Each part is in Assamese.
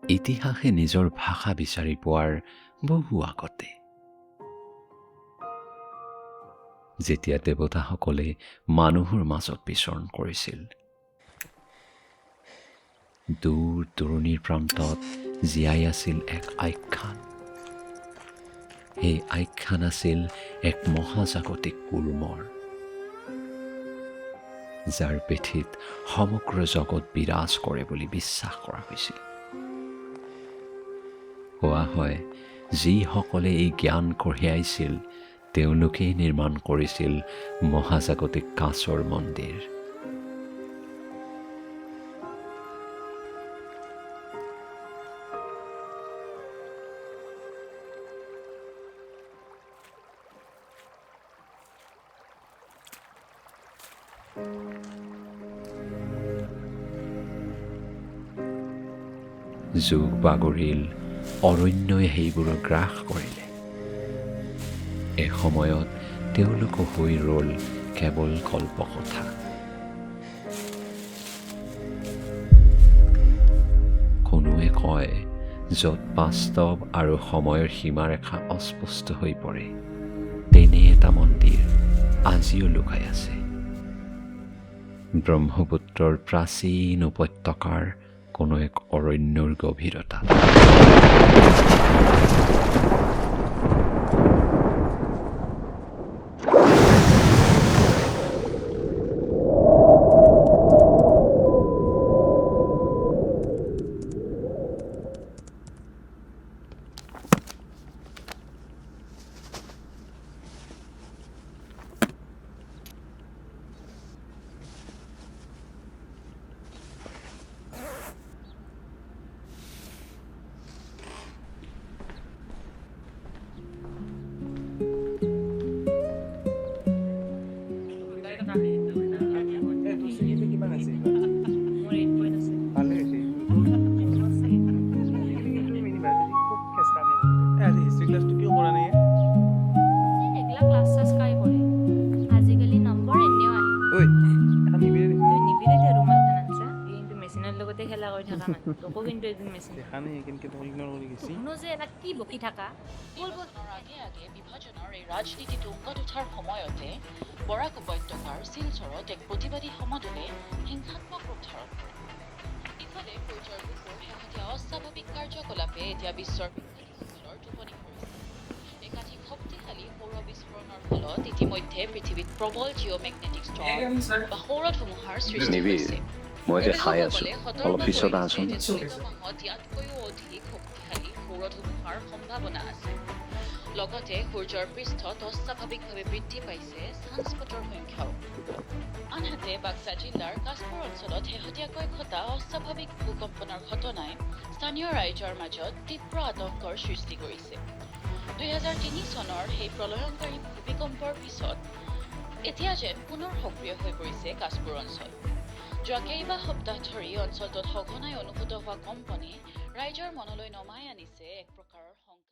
ইতিহাসে নিজৰ ভাষা বিচাৰি পোৱাৰ বহু আগতে, যেতিয়া দেৱতাসকলে মানুহৰ মাজত বিচৰণ কৰিছিল, দূৰ দূৰণিৰ প্ৰান্তত জীয়াই আছিল এক আখ্যান। সেই আখ্যান আছিল এক মহাজাগতিক কুৰ্মৰ, যাৰ পিঠিত সমগ্ৰ জগত বিৰাজ কৰে বুলি বিশ্বাস কৰা হৈছিল। কোৱা হয়, যিসকলে এই জ্ঞান কঢ়িয়াইছিল তেওঁলোকেই নিৰ্মাণ কৰিছিল মহাজাগতিক কাঁচৰ মন্দিৰ। যুগ বাগৰিল, অৰণ্যই সেইবোৰক গ্ৰাস কৰিলে। এসময়ত তেওঁলোকো হৈ ৰ'ল কেৱল কল্পকথা। কোনোৱে কয়, য'ত বাস্তৱ আৰু সময়ৰ সীমাৰেখা অস্পষ্ট হৈ পৰে, তেনে এটা মন্দিৰ আজিও লুকাই আছে ব্ৰহ্মপুত্ৰৰ প্ৰাচীন উপত্যকাৰ কোনো এক অৰণ্যৰ গভীৰতাত। ৰাজনীতি তুংগত উঠাৰ সময়তে বৰাক উপত্যকাৰ শিলচৰত এক প্ৰতিবাদী সমদলে হিংসাত্মক ৰূপ ধাৰণ কৰে। ইফালে সূৰ্যৰ বুকুৰ শেহতীয়া অস্বাভাৱিক কাৰ্যকলাপে এতিয়া বিশ্বৰ বিজ্ঞানীসকলৰ টোপনি কৰিছে। একাধিক শক্তিশালী সৌৰ বিস্ফোৰণৰ ফলত ইতিমধ্যে পৃথিৱীত প্ৰবল জিঅ'মেগনেটিক ষ্টৰ্ম বা সৌৰ ধুমুহাৰ সৃষ্টি হৈছে। মই এতিয়া খাই আছো, বিশেষজ্ঞসকলে অলপ পিছত সতৰ্ক আহচোন। কৰিছে যে চলিত মাহত ইয়াতকৈও অধিক শক্তিশালী সৌৰ ধুমুহাৰ সম্ভাৱনা আছে। লগতে সূৰ্যৰ পৃষ্ঠত অস্বাভাৱিকভাৱে বৃদ্ধি পাইছে ছানস্পটৰ সংখ্যাও। আনহাতে বাক্সা জিলাৰ কাশপুৰ অঞ্চলত শেহতীয়াকৈ ঘটা অস্বাভাৱিক ভূকম্পনৰ ঘটনাই স্থানীয় ৰাইজৰ মাজত তীব্ৰ আতংকৰ সৃষ্টি কৰিছে। 2003 চনৰ সেই প্ৰলয়ংকাৰী ভূমিকম্পৰ পিছত এতিয়া যেন পুনৰ সক্ৰিয় হৈ পৰিছে কাশপুৰ অঞ্চল। যোৱা কেইবা সপ্তাহ ধৰি অঞ্চলটোত সঘনাই অনুভূত হোৱা কম্পনে ৰাইজৰ মনলৈ নমাই আনিছে এক প্ৰকাৰৰ শংকা।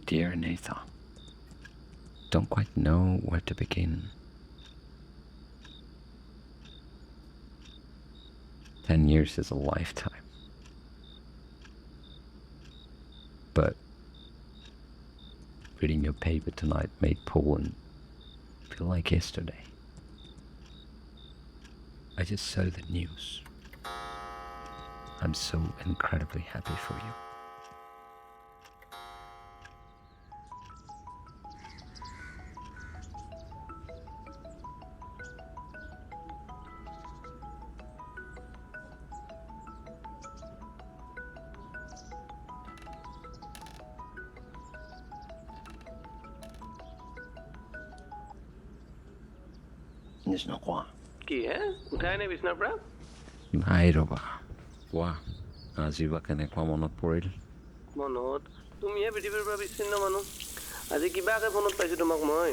Dear Nathan, don't quite know where to begin. 10 years is a lifetime. But reading your paper tonight made Poland feel like yesterday. I just saw the news. I'm so incredibly happy for you. Niczno কোৱা কি হে উঠাই নাই বিচনাৰ পৰা নাই ৰ'বা কোৱা আজি বা কেনেকুৱা মনত পৰিল মনত তুমিহে পৃথিৱীৰ পৰা বিচ্ছিন্ন মানুহ আজি কিবাকে ফোনত পাইছোঁ তোমাক মই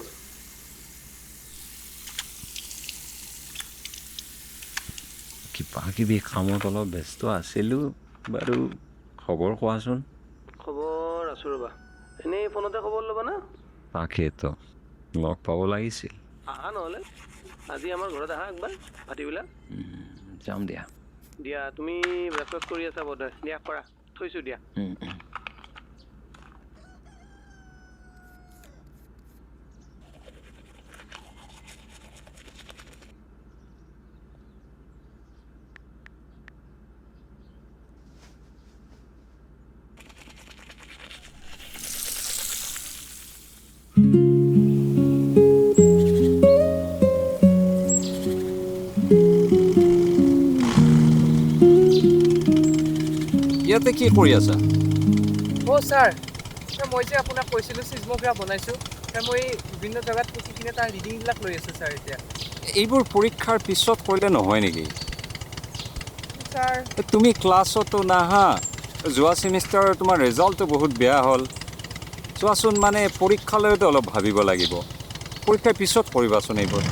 কিবা কিবি কামত অলপ ব্যস্ত আছিলোঁ বাৰু খবৰ কোৱাচোন খবৰ আছোঁ ৰ'বা এনেই ফোনতে খবৰ ল'বা না তাকেতো লগ পাব লাগিছিল আহা নহ'লে আজি আমাৰ ঘৰত আহা একবাৰ ভাটিবিলাক যাম দিয়া দিয়া তুমি ব্ৰেকফাষ্ট কৰি আছা বোধহয় দিয়া কৰা থৈছোঁ দিয়া ইয়াতে কি কৰি আছা ছাৰ মই যে আপোনাক কৈছিলোঁ চিজমগ্ৰাফ বনাইছোঁ মই বিভিন্ন জেগাত পুচি কিনে তাৰ ৰিডিংবিলাক লৈ আছোঁ ছাৰ এতিয়া এইবোৰ পৰীক্ষাৰ পিছত কৰিলে নহয় নেকি ছাৰ তুমি ক্লাছতো নাহা যোৱা ছেমিষ্টাৰ তোমাৰ ৰিজাল্টটো বহুত বেয়া হ'ল চোৱাচোন মানে পৰীক্ষালৈতো অলপ ভাবিব লাগিব পৰীক্ষাৰ পিছত কৰিবাচোন এইবোৰ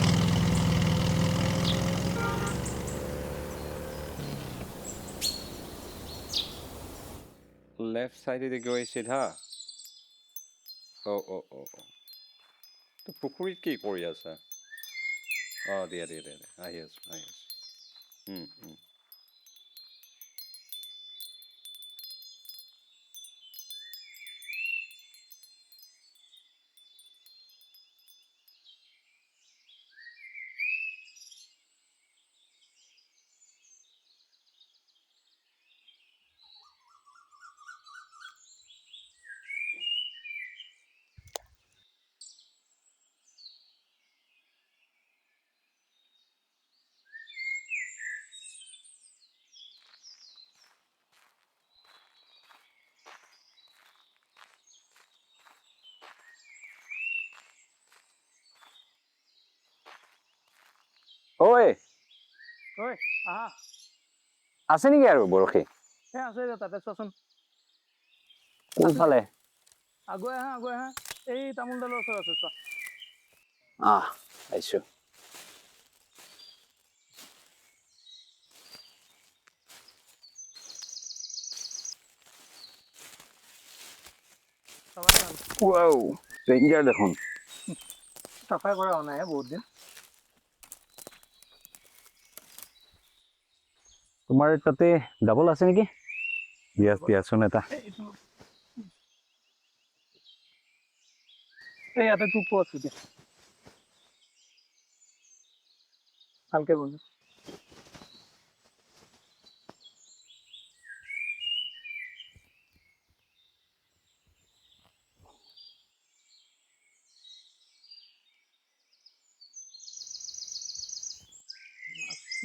লেফ্ট চাইডেদি গৈ চিধা পুখুৰীত কি কৰি আছা দিয়া আহি আছোঁ ঐ আহা আছে নেকি আৰু বৰশী আছে তাতে চোৱাচোন কোনফালে আগুৱাই আহা এই তামোলডালৰ ওচৰত আছে চোৱা আহিছোঁ ডেঞ্জাৰ দেখোন চাফাই কৰা হোৱা নাই বহুত দিন তোমাৰ তাতে ডাবল আছে নেকি দিয়াচোন এটা এই ইয়াতে টোপো আছে দিয়া ভালকে বন্ধু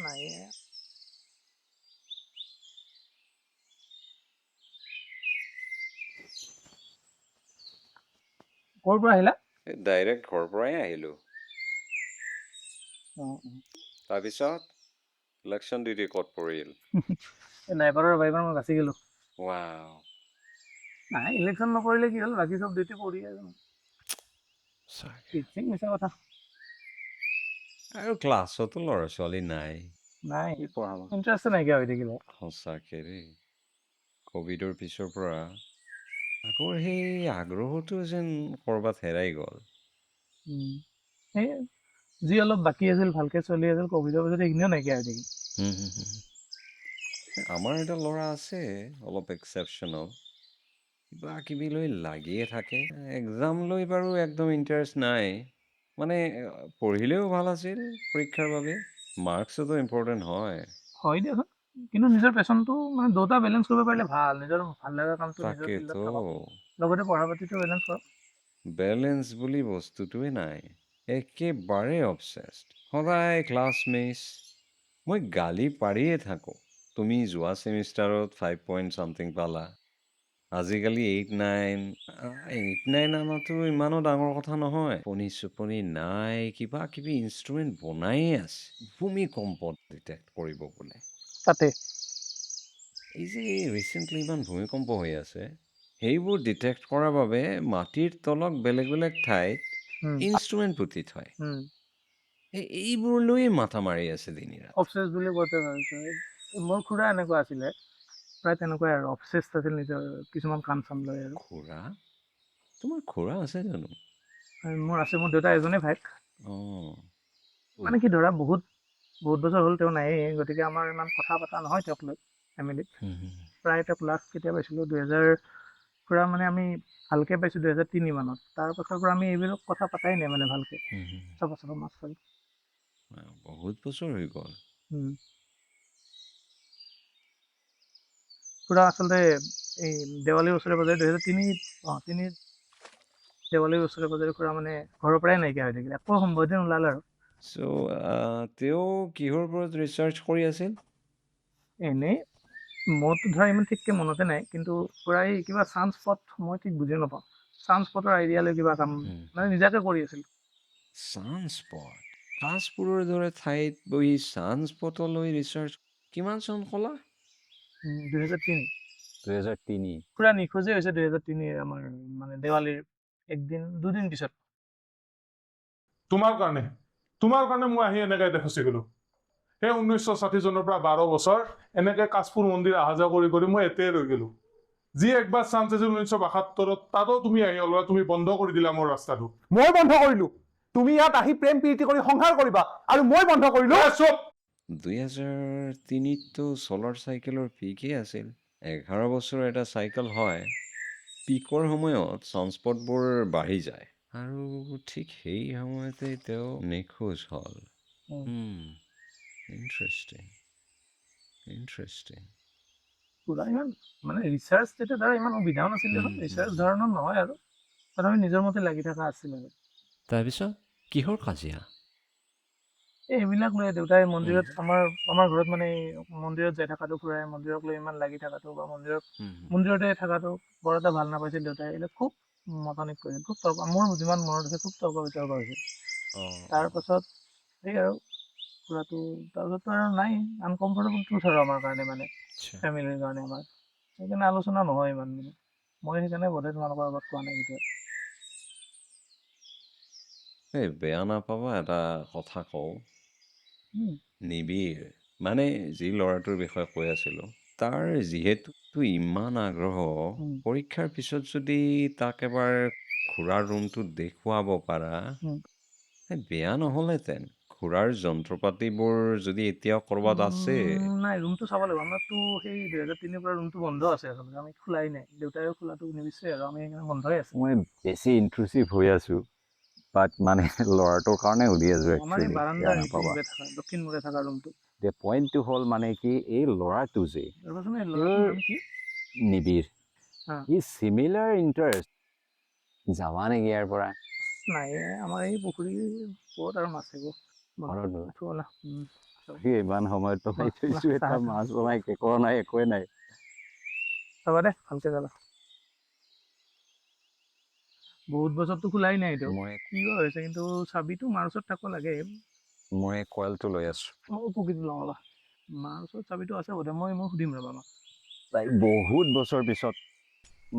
নাই ক'ৰ পৰা আহিলা ডাইৰেক্ট ঘৰৰ পৰাই আহিলোঁ তাৰপিছত ইলেকশ্যন ডিউটি ক'ত পৰিল নাইবাৰৰ বাইবাৰ মই বাচি গ'লোঁ ৱাও নাই ইলেকশ্যন নকৰিলে কি হ'ল বাকী চব ডিউটি পৰি আছে মিছা কথা আৰু ক্লাছতো ল'ৰা ছোৱালী নাই নাই কি পঢ়াব ইণ্টাৰেষ্ট নাইকিয়া হৈ থাকিলে সঁচাকে দেই ক'ভিডৰ পিছৰ পৰা আকৌ সেই আগ্ৰহটো যেন ক'ৰবাত হেৰাই গ'ল। সেই যি অলপ বাকী আছিল ভালকৈ চলি আছিল ক'ভিডৰ পিছত সেইখিনিও নাইকিয়া হৈ থাকিল। হুম, হুম, হুম। আমাৰ এটা ল'ৰা আছে অলপ এক্সেপশ্যনেল, কিবা কিবি লৈ লাগিয়ে থাকে। এক্সাম লৈ বাৰু একদম ইণ্টাৰেষ্ট নাই, মানে পঢ়িলেও ভাল আছিল পৰীক্ষাৰ বাবে, মাৰ্কছতো ইম্পৰ্টেণ্ট হয়। হয় দিয়াচোন, কিন্তু নিজৰ পেচনটো মানে দুটা বেলেঞ্চ কৰিব পাৰিলে ভাল, নিজৰ ভাল লগা কামটো নিজৰ ফিল্ডত তাকেতো থাকক, লগতে পঢ়া পাতিটো বেলেঞ্চ কৰক। বেলেঞ্চ বুলি বস্তুটোৱে নাই, একেবাৰে অবচেছড, সদায় ক্লাছ মিছ। মই গালি পাৰিয়ে থাকোঁ, তুমি যোৱা ছেমিষ্টাৰত 5 পইণ্ট পালা, আজিকালি 8-9 আনাটো ইমানো ডাঙৰ কথা নহয়। টোপনি চোপনি নাই, কিবা কিবি ইনষ্ট্ৰুমেণ্ট বনায়ে আছে ভূমিকম্প ডিটেক্ট কৰিব বোলে। তাতে এই যে ৰিচেণ্টলি ইমান ভূমিকম্প হৈ আছে, সেইবোৰ ডিটেক্ট কৰাৰ বাবে মাটিৰ তলত বেলেগ বেলেগ ঠাইত ইনষ্ট্ৰুমেণ্ট পুতি থয়। এইবোৰ লৈয়ে মাথা মাৰি আছে দিনে ৰাতি। অবচেছ বুলি কওঁতে ভাবিছোঁ মোৰ খুৰা এনেকুৱা আছিলে, প্ৰায় তেনেকুৱাই আৰু অবচেছ আছিল নিজৰ কিছুমান কাম চাম লৈ আৰু। খুৰা? তোমাৰ খুৰা আছে জানো? মোৰ আছে, মোৰ দেউতা এজনেই ভাইক। অঁ, মানে কি ধৰা বহুত বছৰ হ'ল তেওঁ নায়েই, গতিকে আমাৰ ইমান কথা পতা নহয় তেওঁক লৈ ফেমিলিত। প্ৰায় তেওঁক লাষ্ট কেতিয়া পাইছিলোঁ 2000 পৰা মানে আমি ভালকৈ পাইছোঁ 2003 মানত। তাৰ পাছৰ পৰা আমি এইবিলাক কথা পতাই নাই মানে ভালকৈ, ছবছৰ মাছ চাৰি। বহুত বছৰ হৈ গ'ল। খুৰা আচলতে এই দেৱালীৰ ওচৰে পাজৰে 2003 দেৱালীৰ ওচৰে পাজৰে খুৰা মানে ঘৰৰ পৰাই নাইকিয়া হৈ থাকিলে, একো সম্বন্ধে নোলালে আৰু। চ' তেওঁ কিহৰ ওপৰত ৰিচাৰ্চ কৰি আছিল? এনেই মইতো ধৰা ইমান ঠিককৈ মনতে নাই, কিন্তু খুৰাই কিবা ছানস্পট, মই ঠিক বুজি নাপাওঁ, ছানস্পটৰ আইডিয়া লৈ কিবা কাম মানে নিজাকৈ কৰি আছিল। ছানস্পট, কাশপুৰৰ দৰে ঠাইত বহি ছানস্পটলৈ ৰিচাৰ্চ, কিমান চন ক'লা? 2003 খুৰা নিখোজেই হৈছে 2003 আমাৰ মানে দেৱালীৰ দুদিন পিছত। তোমাৰ কাৰণে মই আহি এনেকে এতিয়া ফচি গলো। সেই 1960 চনৰ পৰা 12 বছৰ এনেকে কাশপুৰ মন্দিৰ অহা যোৱা কৰি কৰি মই এতিয়াই ৰৈ গলো। যি একবাৰ চান্স আছিল 1972, তাতো তুমি আহি অলবা, তুমি বন্ধ কৰি দিলা মোৰ ৰাস্তাটো। মই বন্ধ কৰিলো? তুমি ইয়াত আহি প্ৰেম প্ৰীতি কৰি সংসাৰ কৰিবা আৰু মই বন্ধ কৰিলো? 2003তো চলাৰ চাইকেলৰ পিকেই আছিল। 11 বছৰ এটা চাইকেল হয়, পিকৰ সময়ত ছানস্পটবোৰ বাঢ়ি যায় আৰু ঠিক সেই সময়তে তেওঁ নিখোজ হ'ল। ইণ্টাৰেষ্টিং। খুৰা ইমান মানে ৰিচাৰ্চ তেতিয়া ধৰা ইমান সুবিধাও নাছিল, ৰিচাৰ্চ ধৰণৰ নহয় আৰু তথাপি নিজৰ মতে লাগি থকা আছিল আৰু। তাৰপিছত কিহৰ কাজিয়া? এইবিলাক লৈ দেউতাই মন্দিৰত আমাৰ ঘৰত মানে মন্দিৰত যাই থকাটো, খুৰাই মন্দিৰক লৈ ইমান লাগি থকাটো বা মন্দিৰতে থকাটো বৰ এটা ভাল নাপাইছিল দেউতাই। এইবিলাক খুব মতানিত কৰিছিল, খুব তৰ্ক, মোৰ যিমান মনত আছে খুব তৰ্ক বিতৰ্ক হৈছিল। তাৰপাছত সেই আৰু খুৰাটো তাৰপিছততো আৰু নাই, আনকমফৰ্টেবল ট্ৰুথ আৰু আমাৰ কাৰণে, মানে ফেমিলিৰ কাৰণে আমাৰ সেইকাৰণে আলোচনা নহয় ইমান। মানে মই সেইকাৰণে বোধহয় তোমালোকৰ আগত কোৱা নাই কেতিয়াও। এই বেয়া নাপাবা, এটা কথা কওঁ। নিবিড়, মানে যি ল'ৰাটোৰ বিষয়ে কৈ আছিলোঁ, তাৰ যিহেতু ইমান আগ্ৰহ, পৰীক্ষাৰ পিছত যদি তাক এবাৰ খুৰাৰ ৰুমটো দেখুৱাব পাৰা, বেয়া নহ'লহেঁতেন। খুৰাৰ যন্ত্ৰ পাতিবোৰ যদি এতিয়াও ক'ৰবাত আছে। নাই, ৰুমটো চাব লাগিব। আমাৰতো সেই 2003 পৰা ৰুমটো বন্ধ আছে, আচলতে আমি খোলাই নাই, দেউতাইও খোলাটো নিবিচাৰে আৰু আমি সেইকাৰণে বন্ধই আছে। মই বেছি ইনট্ৰুচিভ হৈ আছোঁ, বাট মানে ল'ৰাটোৰ কাৰণে সুধি আছোঁ আমাৰ এই একচুৱেলি, বাৰাণ্ডা বেয়া সেইটো নাপাবা। মূৰে থকা, দক্ষিণ মূৰে থকা ৰুমটো। এতিয়া পইণ্টটো হ'ল মানে কি, এই ল'ৰাটো যে নিবিড়, ই চিমিলাৰ ইণ্টাৰেষ্ট, যাবা নেকি ইয়াৰ পৰা? নাই, আমাৰ এই পুখুৰীৰ ক'ত আৰু মাছ থাকিব। ইমান সময়ত পেলাই থৈছোঁ, এটা মাছ নাই, কেঁকোৰা নাই, একোৱে নাই। চাবা দে, ভালকে যাবা। বহুত বছৰতো খোলাই নাই এইটো, কি হৈছে, কিন্তু চাবিটো মাৰ ওচৰত থাকিব লাগে। মই কইলটো লৈ আছোঁ। মই পুখুৰীটো লওঁ ৰ'বা, মাৰ ওচৰত চাবিটো আছে বোধহয়, মই সুধিম ৰ'বা মাক। তাই বহুত বছৰ পিছত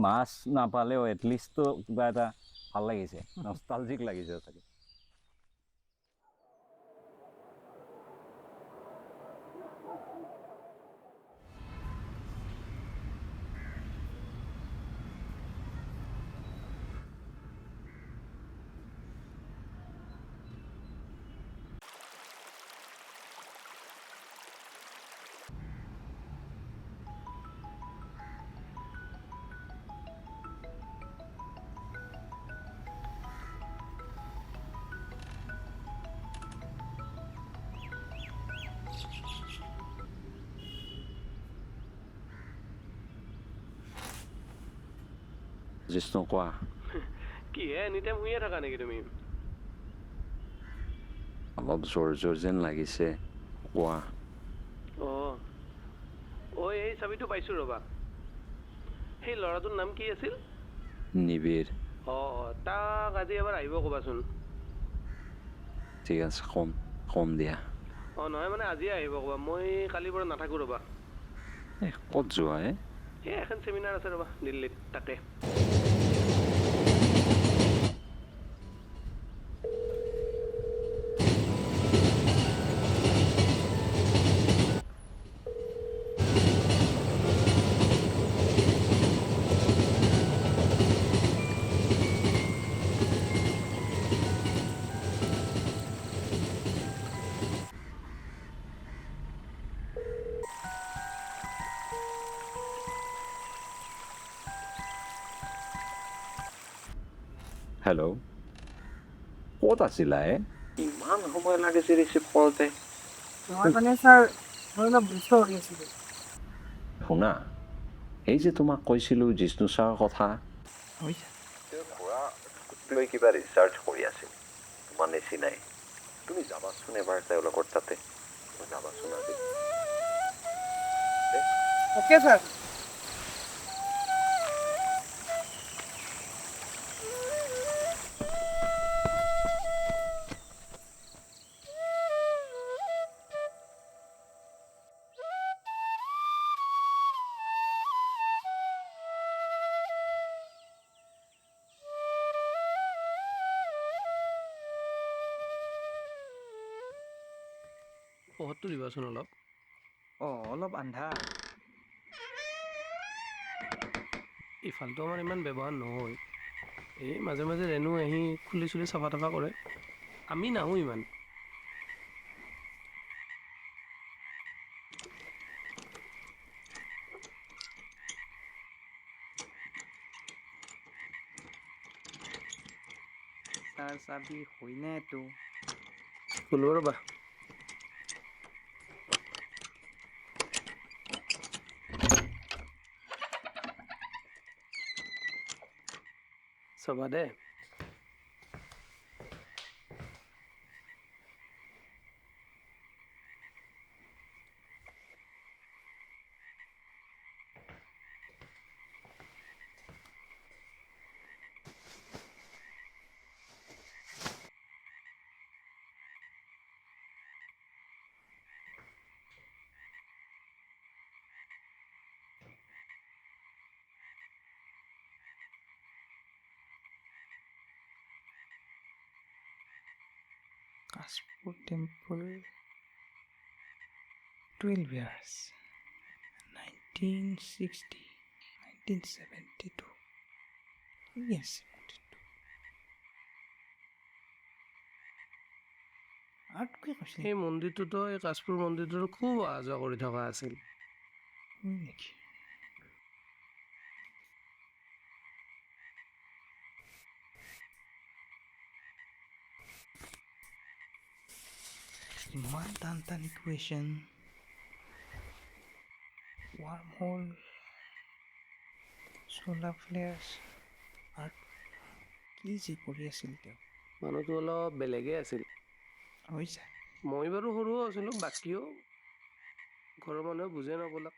মাছ নাপালেও এটলিষ্টটো কিবা এটা ভাল লাগিছে, নষ্টালজিক লাগিছে চাগে। জিষ্ণু কোৱা। কি হে এনি টাইম শুইয়ে থাকা নেকি তুমি? অলপ জোৰ জোৰ যেন লাগিছে, কোৱা। অঁ এই চাবিটো পাইছোঁ ৰ'বা। সেই ল'ৰাটোৰ নাম কি আছিল? নিবিৰ। তাক আজি এবাৰ আহিব ক'বাচোন। ঠিক আছে, কম দিয়া। নহয় মানে আজিয়ে আহিব ক'বা, মই কালিৰ পৰা নাথাকোঁ ৰ'বা। ক'ত যোৱা এই এখন চেমিনাৰ আছে ৰ'বা দিল্লীত, তাকে। হেল্ল', ক'ত আছিলা ইমান সময় লাগিছে ৰিচিভ কৰোঁতে? মই মানে ছাৰ মই অলপ ব্যস্ত হৈ আছিলোঁ। শুনা, এই যে তোমাক কৈছিলোঁ জিষ্ণু ছাৰৰ কথা, হৈছে লৈ কিবা ৰিচাৰ্চ কৰি আছিল তোমাৰ নিচিনাই। তুমি যাবাচোন এবাৰ তেওঁলোকৰ তাতে, যাবাচোন আজি। Okay sir. পহৰটো দিবাচোন অলপ। অলপ আন্ধা। ইফালটো আমাৰ ইমান ব্যৱহাৰ নহয়। এই মাজে মাজে ৰেণু আহি খুলি চুলি চাফা তাফা কৰে, আমি নাহোঁ ইমান। ছাৰ চাবি হয়নে এইটো? শুনো ৰ'বা। চাবা দে। কাশপুৰ টেম্পল 12 years 1960 1972 yes 72 আৰু কি কৈছে সেই মন্দিৰটোতো এই কাশপুৰ মন্দিৰটোতো খুব অহা যোৱা কৰি থকা আছিল। নেকি? ইমান টান টান ইকুৱেশ্যন, ৱাৰ্ম হোল, চ'লাৰ ফ্লেয়াৰ্ছ, আৰু কি যি কৰি আছিল তেওঁ। মানুহটো অলপ বেলেগেই আছিল। হৈছে মই বাৰু সৰু আছিলোঁ, বাকীও ঘৰৰ মানুহে বুজে নকলাক।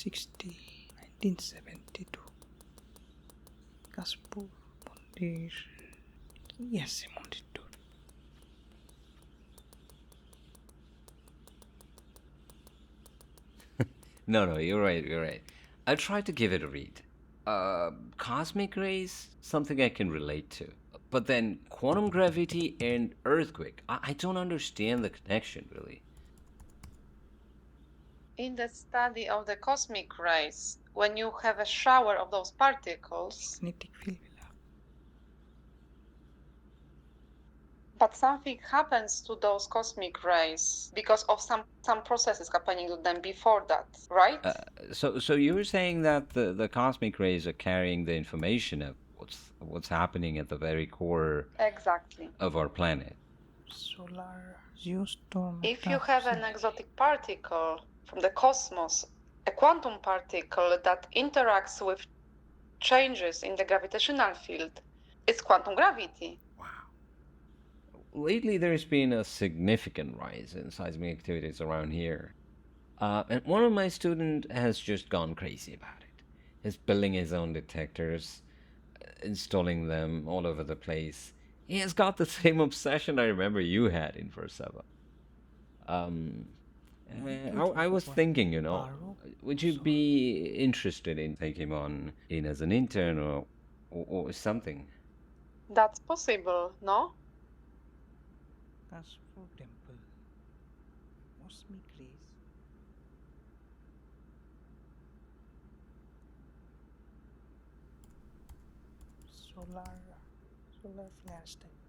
1960, 1972 কাশপুৰ মন্দিৰ কি আছে মন্দিৰটো No, no, you're right, you're right. I'll try to give it a read. Cosmic rays, something I can relate to. But then quantum gravity and earthquake, I don't understand the connection, really. In the study of the cosmic rays, when you have a shower of those particles, magnetic field বিলাক but something happens to those cosmic rays because of some processes happening to them before that, right? So you're saying that the cosmic rays are carrying the information of what's happening at the very core Exactly. of our planet. solar geostorm If you have an exotic particle from the cosmos, a quantum particle that interacts with changes in the gravitational field, it's quantum gravity. Wow. Lately, there's been a significant rise in seismic activities around here. And one of my students has just gone crazy about it. He's building his own detectors, installing them all over the place. He has got the same obsession I remember you had in Versava. I was thinking, would you be interested in taking him on in as an intern or something? That's possible, no? Kashpur temple cosmic rays solar flares type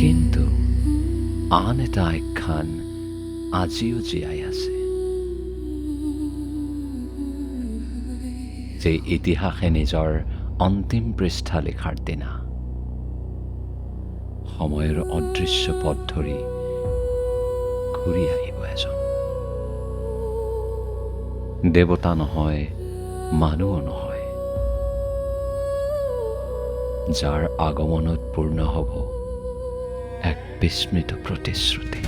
কিন্তু আন এটা আখ্যান আজিও জীয়াই আছে, যে ইতিহাসে নিজৰ অন্তিম পৃষ্ঠা লিখাৰ দিনা সময়ৰ অদৃশ্য পথ ধৰি ঘূৰি আহিব এজন। দেৱতা নহয়, মানুহো নহয়, যাৰ আগমনত পূৰ্ণ হ'ব এক বিস্মৃত প্ৰতিশ্ৰুতি।